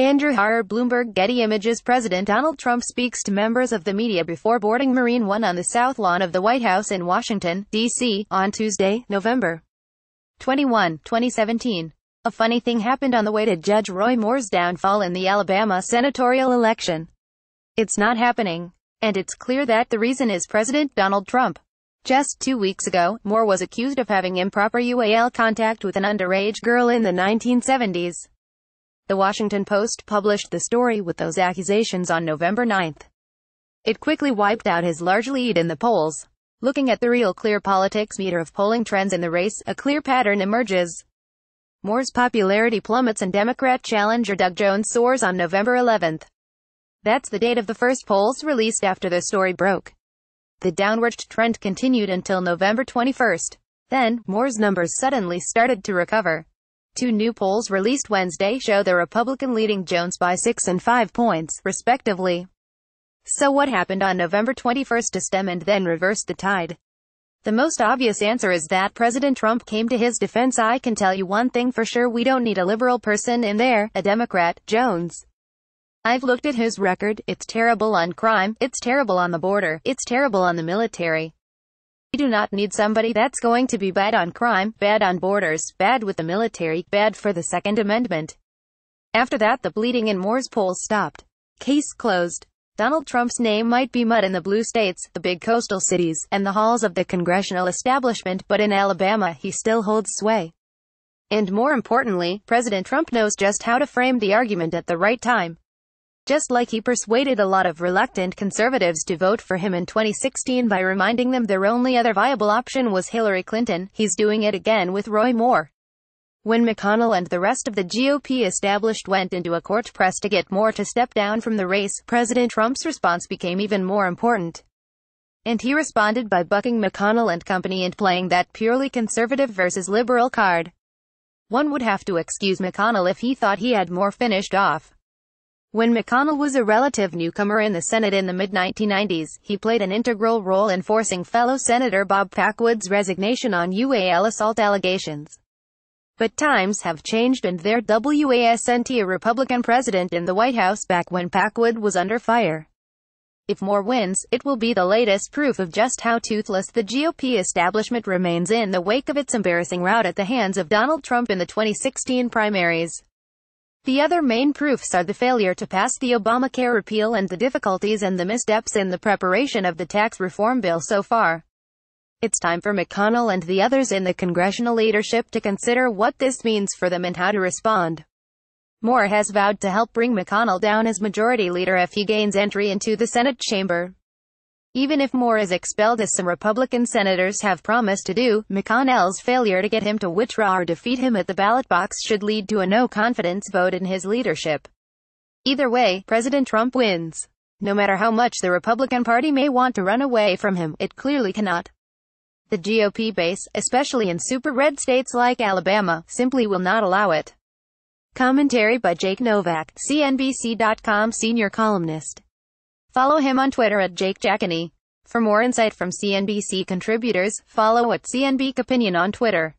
Andrew Harrer, Bloomberg. Getty Images. President Donald Trump speaks to members of the media before boarding Marine One on the South Lawn of the White House in Washington, D.C., on Tuesday, November 21, 2017. A funny thing happened on the way to Judge Roy Moore's downfall in the Alabama senatorial election. It's not happening. And it's clear that the reason is President Donald Trump. Just 2 weeks ago, Moore was accused of having improper UAL contact with an underage girl in the 1970s. The Washington Post published the story with those accusations on November 9. It quickly wiped out his large lead in the polls. Looking at the Real Clear Politics meter of polling trends in the race, a clear pattern emerges. Moore's popularity plummets and Democrat challenger Doug Jones soars on November 11. That's the date of the first polls released after the story broke. The downward trend continued until November 21. Then, Moore's numbers suddenly started to recover. 2 new polls released Wednesday show the Republican leading Jones by 6 and 5 points, respectively. So what happened on November 21 to stem and then reverse the tide? The most obvious answer is that President Trump came to his defense. I can tell you one thing for sure, we don't need a liberal person in there, a Democrat, Jones. I've looked at his record, it's terrible on crime, it's terrible on the border, it's terrible on the military. We do not need somebody that's going to be bad on crime, bad on borders, bad with the military, bad for the Second Amendment. After that, the bleeding in Moore's polls stopped. Case closed. Donald Trump's name might be mud in the blue states, the big coastal cities, and the halls of the congressional establishment, but in Alabama, he still holds sway. And more importantly, President Trump knows just how to frame the argument at the right time. Just like he persuaded a lot of reluctant conservatives to vote for him in 2016 by reminding them their only other viable option was Hillary Clinton, he's doing it again with Roy Moore. When McConnell and the rest of the GOP establishment went into a court press to get Moore to step down from the race, President Trump's response became even more important. And he responded by bucking McConnell and company and playing that purely conservative versus liberal card. One would have to excuse McConnell if he thought he had Moore finished off. When McConnell was a relative newcomer in the Senate in the mid-1990s, he played an integral role in forcing fellow Senator Bob Packwood's resignation on UAL assault allegations. But times have changed and there wasn't a Republican president in the White House back when Packwood was under fire. If Moore wins, it will be the latest proof of just how toothless the GOP establishment remains in the wake of its embarrassing rout at the hands of Donald Trump in the 2016 primaries. The other main proofs are the failure to pass the Obamacare repeal and the difficulties and the missteps in the preparation of the tax reform bill so far. It's time for McConnell and the others in the congressional leadership to consider what this means for them and how to respond. Moore has vowed to help bring McConnell down as majority leader if he gains entry into the Senate chamber. Even if Moore is expelled, as some Republican senators have promised to do, McConnell's failure to get him to withdraw or defeat him at the ballot box should lead to a no-confidence vote in his leadership. Either way, President Trump wins. No matter how much the Republican Party may want to run away from him, it clearly cannot. The GOP base, especially in super-red states like Alabama, simply will not allow it. Commentary by Jake Novak, CNBC.com senior columnist. Follow him on Twitter at JakeJackany. For more insight from CNBC contributors, follow @CNBC Opinion on Twitter.